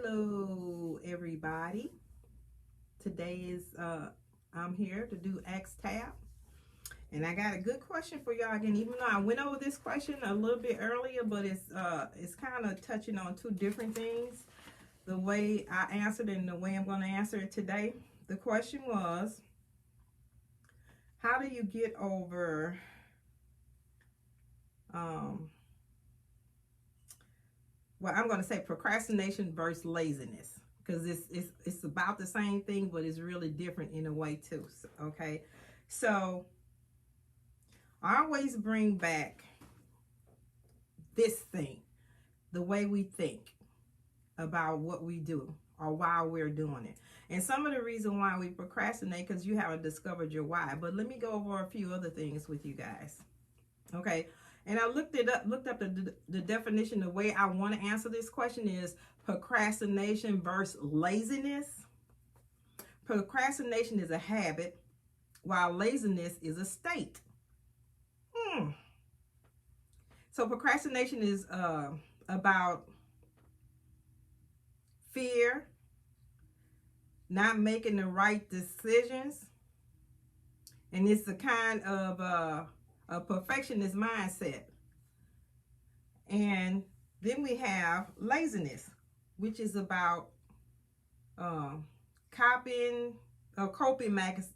Hello, everybody. Today is I'm here to do Ask Tab, and I got a good question for y'all again. Even though I went over this question a little bit earlier, but it's kind of touching on two different things. The way I answered and the way I'm going to answer it today. The question was, how do you get over well, I'm going to say procrastination versus laziness, because it's about the same thing, but it's really different in a way too. Okay, so I always bring back this thing, the way we think about what we do or why we're doing it, and some of the reason why we procrastinate because you haven't discovered your why. But let me go over a few other things with you guys. Okay, and I looked up the definition. The way I want to answer this question is procrastination versus laziness. Procrastination is a habit, while laziness is a state. So procrastination is about fear, not making the right decisions, and it's a kind of a perfectionist mindset. And then we have laziness, which is about coping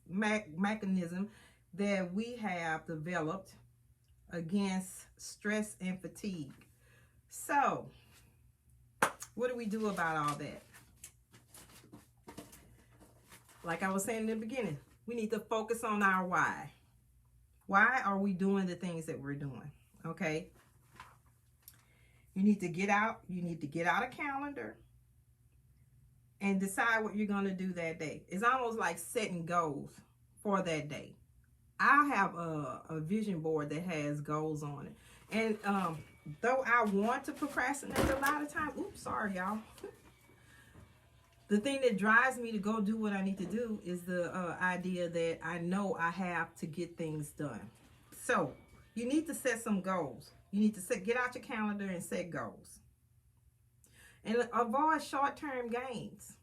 mechanism that we have developed against stress and fatigue. So, what do we do about all that? Like I was saying in the beginning, we need to focus on our why. Why are we doing the things that we're doing? Okay. You need to get out a calendar and decide what you're going to do that day. It's almost like setting goals for that day. I have a vision board that has goals on it. And though I want to procrastinate a lot of times, oops, sorry, y'all. The thing that drives me to go do what I need to do is the idea that I know I have to get things done. So you need to set some goals. You need to get out your calendar and set goals. And avoid short-term gains.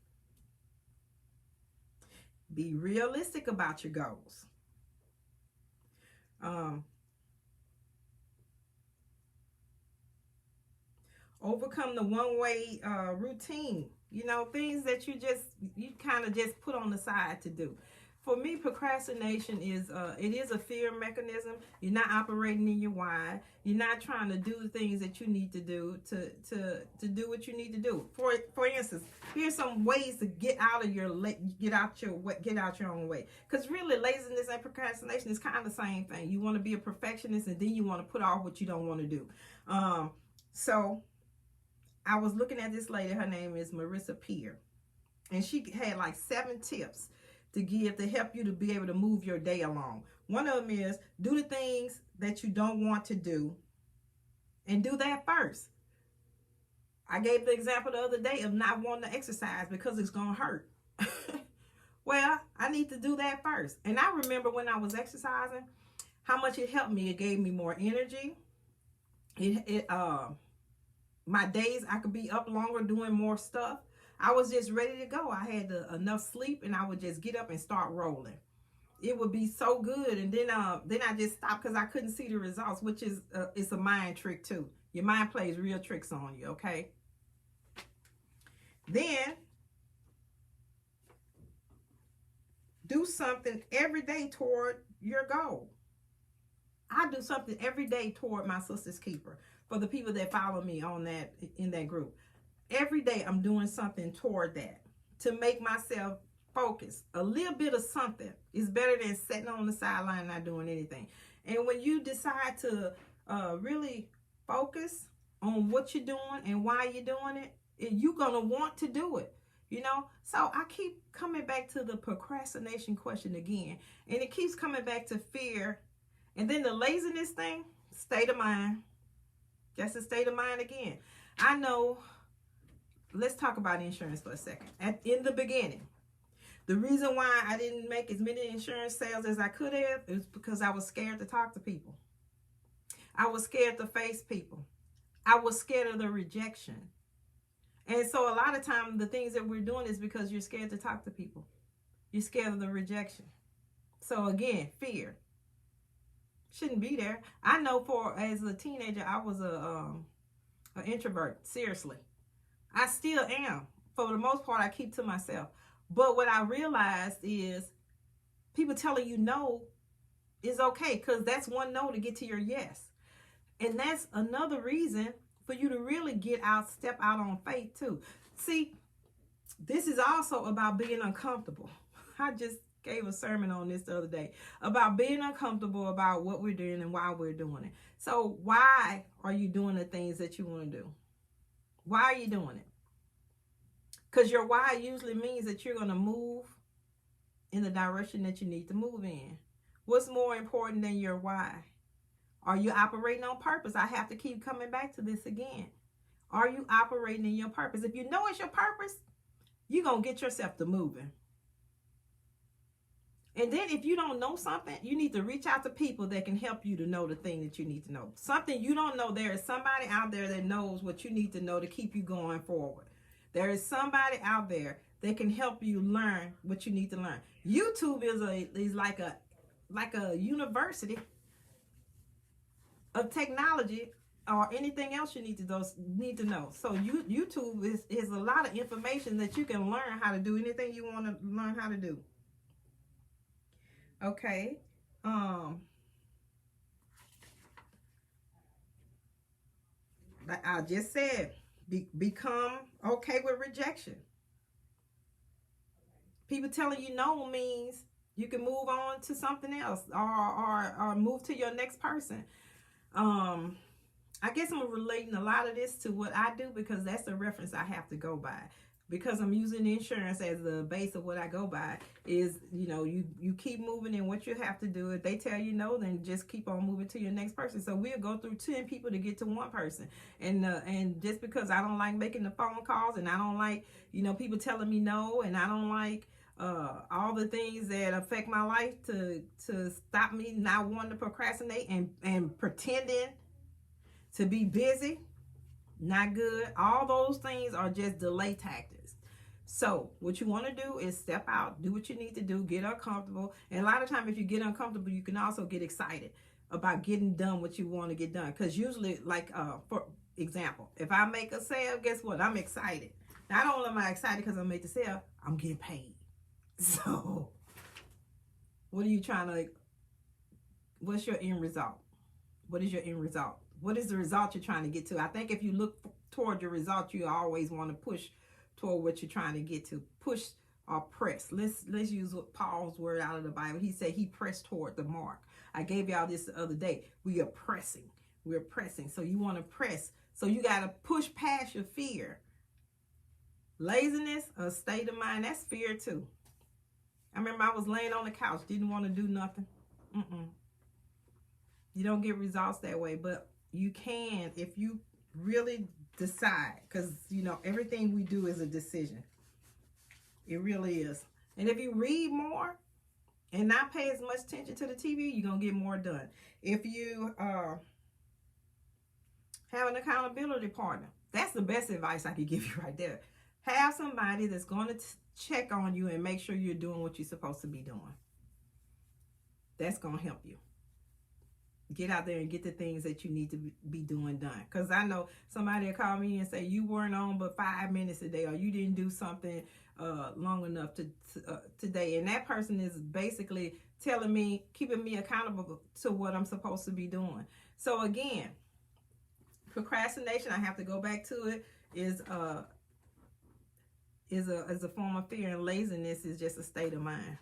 Be realistic about your goals. Overcome the one-way routine. You know, things that you kind of just put on the side to do. For me, procrastination is it is a fear mechanism. You're not operating in your why. You're not trying to do the things that you need to do to do what you need to do. For instance, here's some ways to get out your own way. Because really, laziness and procrastination is kind of the same thing. You want to be a perfectionist, and then you want to put off what you don't want to do. So I was looking at this lady. Her name is Marissa Peer, and she had like 7 tips to give to help you to be able to move your day along. One of them is do the things that you don't want to do and do that first. I gave the example the other day of not wanting to exercise because it's going to hurt. Well, I need to do that first. And I remember when I was exercising, how much it helped me. It gave me more energy. My days, I could be up longer doing more stuff. I was just ready to go. I had enough sleep, and I would just get up and start rolling. It would be so good, and then I just stopped because I couldn't see the results, which is it's a mind trick too. Your mind plays real tricks on you. Okay. Then do something every day toward your goal. I do something every day toward my sister's keeper. For the people that follow me in that group. Every day I'm doing something toward that to make myself focus. A little bit of something is better than sitting on the sideline and not doing anything. And when you decide to really focus on what you're doing and why you're doing it, you're going to want to do it. You know, so I keep coming back to the procrastination question again. And it keeps coming back to fear. And then the laziness thing, state of mind. That's a state of mind again. I know. Let's talk about insurance for a second. In the beginning, the reason why I didn't make as many insurance sales as I could have is because I was scared to talk to people. I was scared to face people. I was scared of the rejection. And so a lot of times the things that we're doing is because you're scared to talk to people. You're scared of the rejection. So again, fear shouldn't be there. I know as a teenager, I was an introvert. Seriously, I still am. For the most part, I keep to myself. But what I realized is people telling you no is okay, because that's one no to get to your yes. And that's another reason for you to really step out on faith too. See, this is also about being uncomfortable. I just gave a sermon on this the other day about being uncomfortable about what we're doing and why we're doing it. So why are you doing the things that you want to do? Why are you doing it? Because your why usually means that you're going to move in the direction that you need to move in. What's more important than your why? Are you operating on purpose? I have to keep coming back to this again. Are you operating in your purpose? If you know it's your purpose, you're going to get yourself to moving. And then if you don't know something, you need to reach out to people that can help you to know the thing that you need to know. Something you don't know, there is somebody out there that knows what you need to know to keep you going forward. There is somebody out there that can help you learn what you need to learn. YouTube is like a university of technology or anything else you need to know. So YouTube is a lot of information that you can learn how to do anything you want to learn how to do. Okay. Like I just said, become okay with rejection. People telling you no means you can move on to something else or move to your next person. I guess I'm relating a lot of this to what I do because that's the reference I have to go by. Because I'm using insurance as the base of what I go by is, you keep moving in what you have to do. If they tell you no, then just keep on moving to your next person. So we'll go through 10 people to get to one person. And just because I don't like making the phone calls and I don't like, people telling me no, and I don't like all the things that affect my life to stop me not wanting to procrastinate and pretending to be busy, not good. All those things are just delay tactics. So what you want to do is step out, do what you need to do, get uncomfortable. And a lot of times if you get uncomfortable, you can also get excited about getting done what you want to get done. Because usually, like for example, if I make a sale, guess what? I'm excited. Not only am I excited because I made the sale, I'm getting paid. So what are you trying to, what's your end result? What is your end result? What is the result you're trying to get to? I think if you look toward your result, you always want to push toward what you're trying to get to. Push or press. Let's use Paul's word out of the Bible. He said he pressed toward the mark. I gave y'all this the other day. We are pressing. We're pressing. So you want to press. So you got to push past your fear. Laziness, a state of mind, that's fear too. I remember I was laying on the couch, didn't want to do nothing. You don't get results that way, but you can if you really decide, because everything we do is a decision. It really is. And if you read more and not pay as much attention to the TV, you're gonna get more done. If you have an accountability partner, that's the best advice I could give you right there. Have somebody that's going to check on you and make sure you're doing what you're supposed to be doing. That's going to help you. Get out there and get the things that you need to be doing done. Because I know somebody will call me and say, you weren't on but 5 minutes a day, or you didn't do something long enough today. And that person is basically telling me, keeping me accountable to what I'm supposed to be doing. So again, procrastination, I have to go back to it, is a form of fear, and laziness is just a state of mind.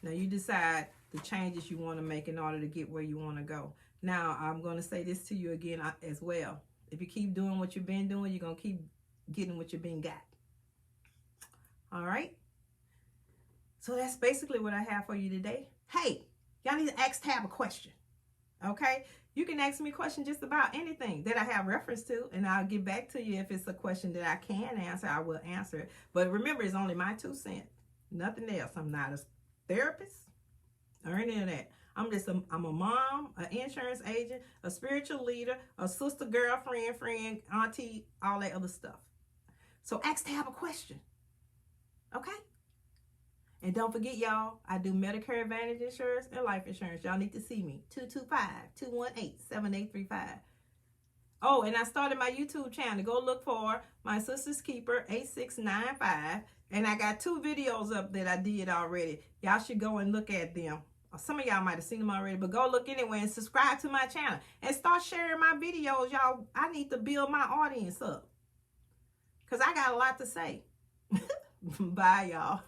Now you decide the changes you want to make in order to get where you want to go. Now I'm going to say this to you again as well. If you keep doing what you've been doing, you're going to keep getting what you've been got. All right. So that's basically what I have for you today. Hey, y'all need to ask Tab a question. Okay. You can ask me a question just about anything that I have reference to, and I'll get back to you if it's a question that I can answer. I will answer it. But remember, it's only my 2 cents. Nothing else. I'm not a therapist or any of that. I'm a mom, an insurance agent, a spiritual leader, a sister, girlfriend, friend, auntie, all that other stuff. So ask to have a question. Okay? And don't forget, y'all, I do Medicare Advantage insurance and life insurance. Y'all need to see me. 225-218-7835. Oh, and I started my YouTube channel. Go look for My Sister's Keeper 8695. And I got 2 videos up that I did already. Y'all should go and look at them. Some of y'all might have seen them already, but go look anyway and subscribe to my channel. And start sharing my videos, y'all. I need to build my audience up, because I got a lot to say. Bye, y'all.